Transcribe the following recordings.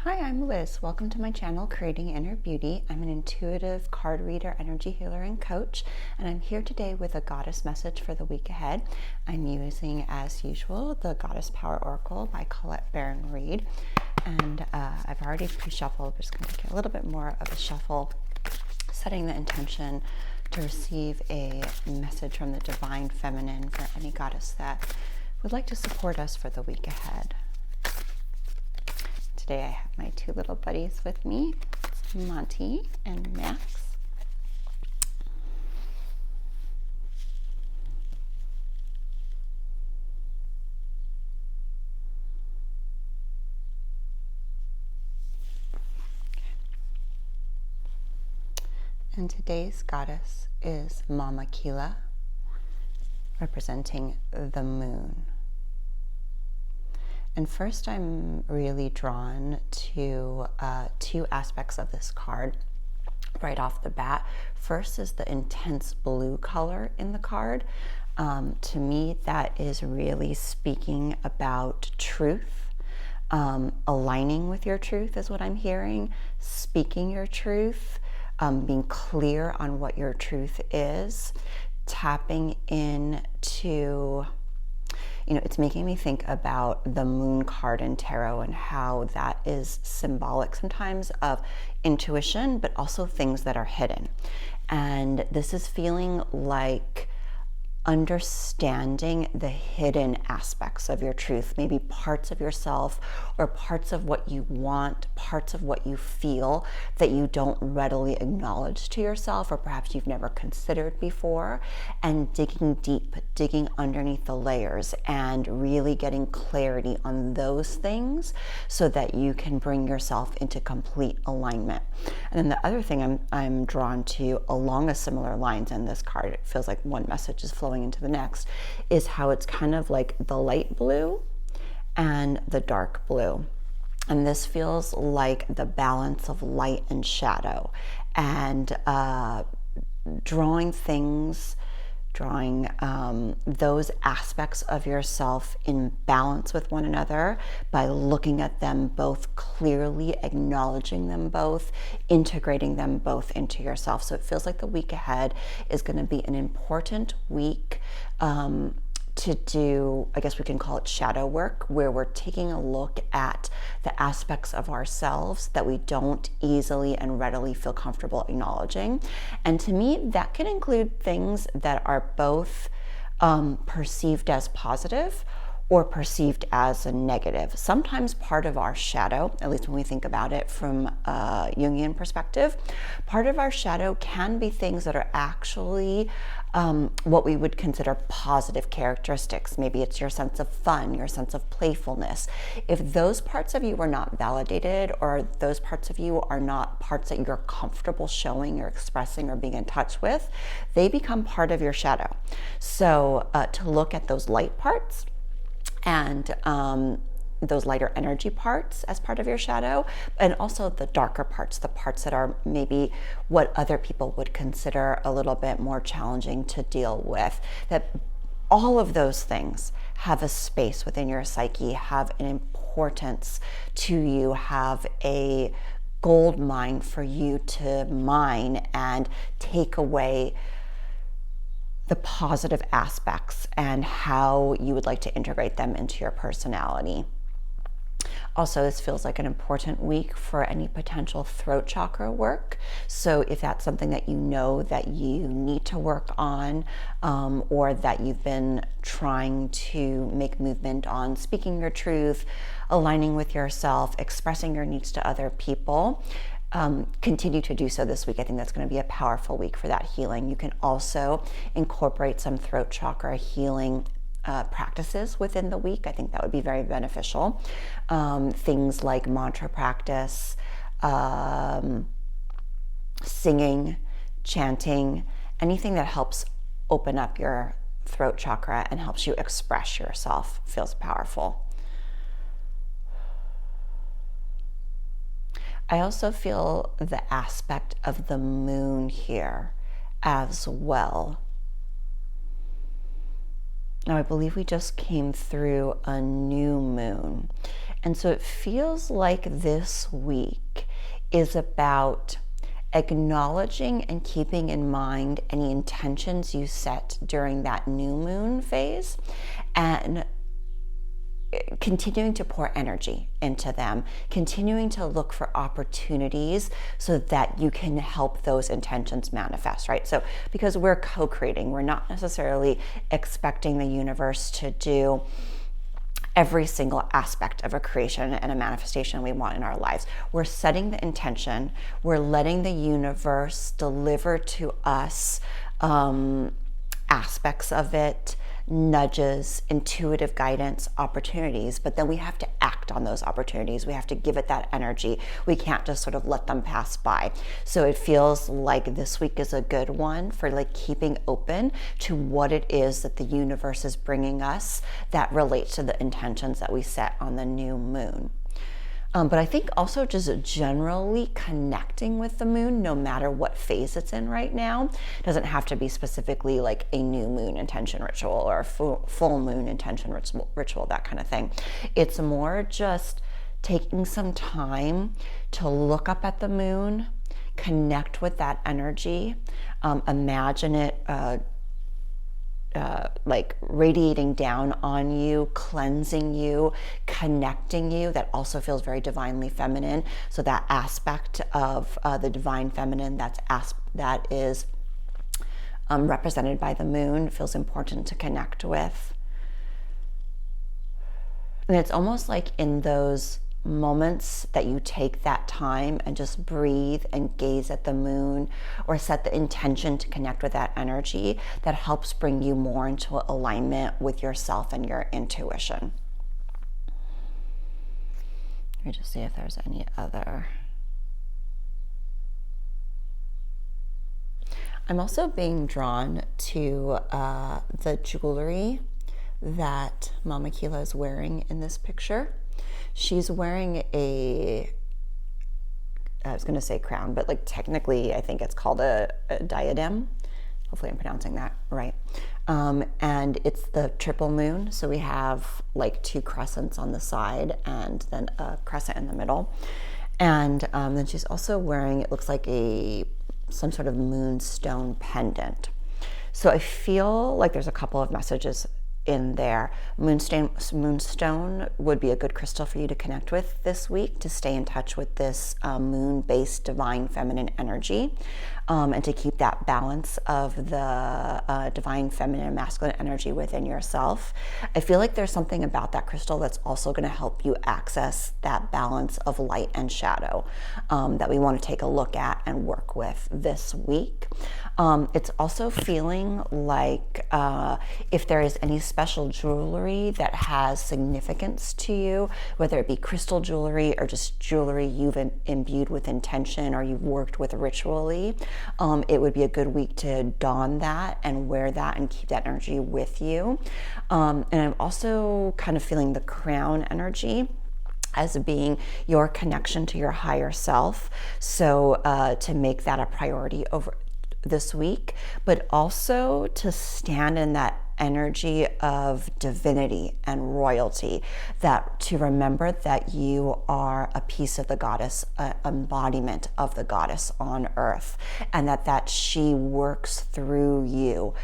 Hi, I'm Liz. Welcome to my channel, Creating Inner Beauty. I'm an intuitive card reader, energy healer, and coach, and I'm here today with a goddess message for the week ahead. I'm using, as usual, the Goddess Power Oracle by Killa Reed, and I've already pre-shuffled. We're just going to get a little bit more of a shuffle, setting the intention to receive a message from the Divine Feminine for any goddess that would like to support us for the week ahead. Today I have my two little buddies with me, Monty and Max. And today's goddess is Mama Killa, representing the moon. And first, I'm really drawn to two aspects of this card right off the bat. First is the intense blue color in the card. To me, that is really speaking about truth. Aligning with your truth is what I'm hearing. Speaking your truth, being clear on what your truth is, tapping into... it's making me think about the moon card in tarot and how that is symbolic sometimes of intuition, but also things that are hidden. And this is feeling like understanding the hidden aspects of your truth, maybe parts of yourself or parts of what you want, parts of what you feel that you don't readily acknowledge to yourself, or perhaps you've never considered before, and digging deep, digging underneath the layers and really getting clarity on those things so that you can bring yourself into complete alignment. And then the other thing I'm drawn to along a similar lines in this card, it feels like one message is flowing into the next, is how it's kind of like the light blue and the dark blue. And this feels like the balance of light and shadow, and drawing those aspects of yourself in balance with one another by looking at them both clearly, acknowledging them both, integrating them both into yourself. So it feels like the week ahead is going to be an important week to do, I guess we can call it shadow work, where we're taking a look at the aspects of ourselves that we don't easily and readily feel comfortable acknowledging. And to me, that can include things that are both perceived as positive or perceived as a negative. Sometimes part of our shadow, at least when we think about it from a Jungian perspective, part of our shadow can be things that are actually what we would consider positive characteristics. Maybe it's your sense of fun, your sense of playfulness. If those parts of you are not validated, or those parts of you are not parts that you're comfortable showing or expressing or being in touch with, they become part of your shadow. So to look at those light parts and those lighter energy parts as part of your shadow, and also the darker parts, the parts that are maybe what other people would consider a little bit more challenging to deal with, that all of those things have a space within your psyche, have an importance to you, have a gold mine for you to mine and take away the positive aspects and how you would like to integrate them into your personality. Also, this feels like an important week for any potential throat chakra work. So if that's something that you know that you need to work on, or that you've been trying to make movement on, speaking your truth, aligning with yourself, expressing your needs to other people, continue to do so this week. I think that's going to be a powerful week for that healing. You can also incorporate some throat chakra healing practices within the week. I think that would be very beneficial. Things like mantra practice, singing, chanting, anything that helps open up your throat chakra and helps you express yourself feels powerful. I also feel the aspect of the moon here as well. Now, I believe we just came through a new moon, And so it feels like this week is about acknowledging and keeping in mind any intentions you set during that new moon phase, and continuing to pour energy into them, continuing to look for opportunities so that you can help those intentions manifest, right? So because we're co-creating, we're not necessarily expecting the universe to do every single aspect of a creation and a manifestation we want in our lives. We're setting the intention, we're letting the universe deliver to us aspects of it, nudges, intuitive guidance, opportunities, but then we have to act on those opportunities. We have to give it that energy. We can't just sort of let them pass by. So it feels like this week is a good one for like keeping open to what it is that the universe is bringing us that relates to the intentions that we set on the new moon. But I think also just generally connecting with the moon, no matter what phase it's in right now. It doesn't have to be specifically like a new moon intention ritual or a full moon intention ritual, that kind of thing. It's more just taking some time to look up at the moon, connect with that energy, imagine it like radiating down on you, cleansing you, connecting you. That also feels very divinely feminine. So that aspect of the divine feminine that is represented by the moon feels important to connect with. And it's almost like in those moments that you take that time and just breathe and gaze at the moon or set the intention to connect with that energy, that helps bring you more into alignment with yourself and your intuition. Let me just see if there's any other. I'm also being drawn to the jewelry that Mama Killa is wearing in this picture. She's wearing I was going to say crown, but like technically I think it's called a diadem. Hopefully I'm pronouncing that right. And it's the triple moon. So we have like two crescents on the side and then a crescent in the middle. And then she's also wearing, it looks like some sort of moonstone pendant. So I feel like there's a couple of messages in there. Moonstone would be a good crystal for you to connect with this week to stay in touch with this moon-based divine feminine energy, and to keep that balance of the divine feminine and masculine energy within yourself. I feel like there's something about that crystal that's also going to help you access that balance of light and shadow that we want to take a look at and work with this week. It's also feeling like if there is any special jewelry that has significance to you, whether it be crystal jewelry or just jewelry you've imbued with intention or you've worked with ritually, it would be a good week to don that and wear that and keep that energy with you. And I'm also kind of feeling the crown energy as being your connection to your higher self. So to make that a priority over this week, but also to stand in that energy of divinity and royalty, that to remember that you are a piece of the goddess, an embodiment of the goddess on earth, and that she works through you.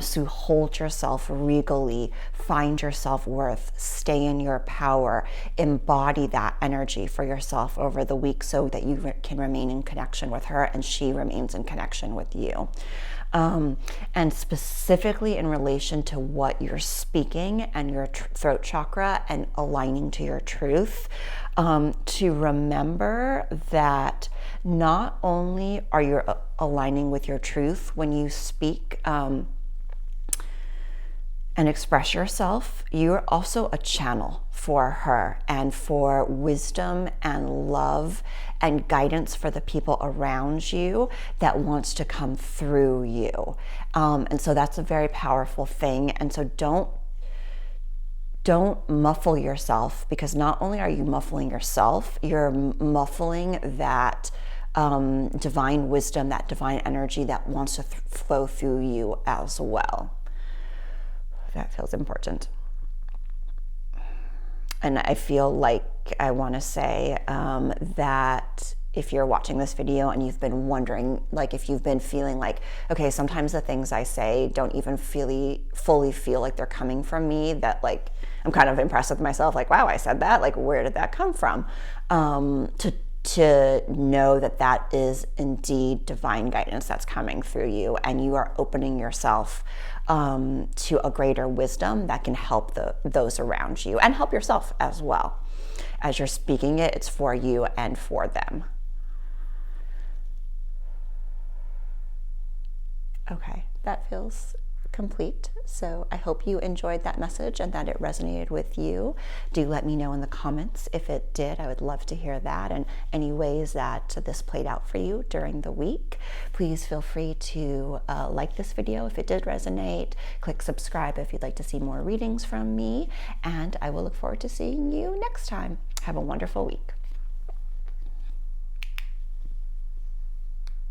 So hold yourself regally, find your self-worth, stay in your power, embody that energy for yourself over the week so that you can remain in connection with her and she remains in connection with you. And specifically in relation to what you're speaking and your throat chakra and aligning to your truth, to remember that not only are you aligning with your truth when you speak and express yourself, you're also a channel for her and for wisdom and love and guidance for the people around you that wants to come through you. And so that's a very powerful thing. And so don't muffle yourself, because not only are you muffling yourself, you're muffling that divine wisdom, that divine energy that wants to flow through you as well. That feels important. And I feel like I want to say that if you're watching this video and you've been wondering, like if you've been feeling like, okay, sometimes the things I say don't even fully feel like they're coming from me, that like I'm kind of impressed with myself, like, wow, I said that, like where did that come from? To know that that is indeed divine guidance that's coming through you, and you are opening yourself to a greater wisdom that can help those around you and help yourself as well. As you're speaking it, it's for you and for them. Okay, that feels complete. So I hope you enjoyed that message and that it resonated with you. Do let me know in the comments if it did. I would love to hear that, and any ways that this played out for you during the week. Please feel free to like this video if it did resonate. Click subscribe if you'd like to see more readings from me, and I will look forward to seeing you next time. Have a wonderful week.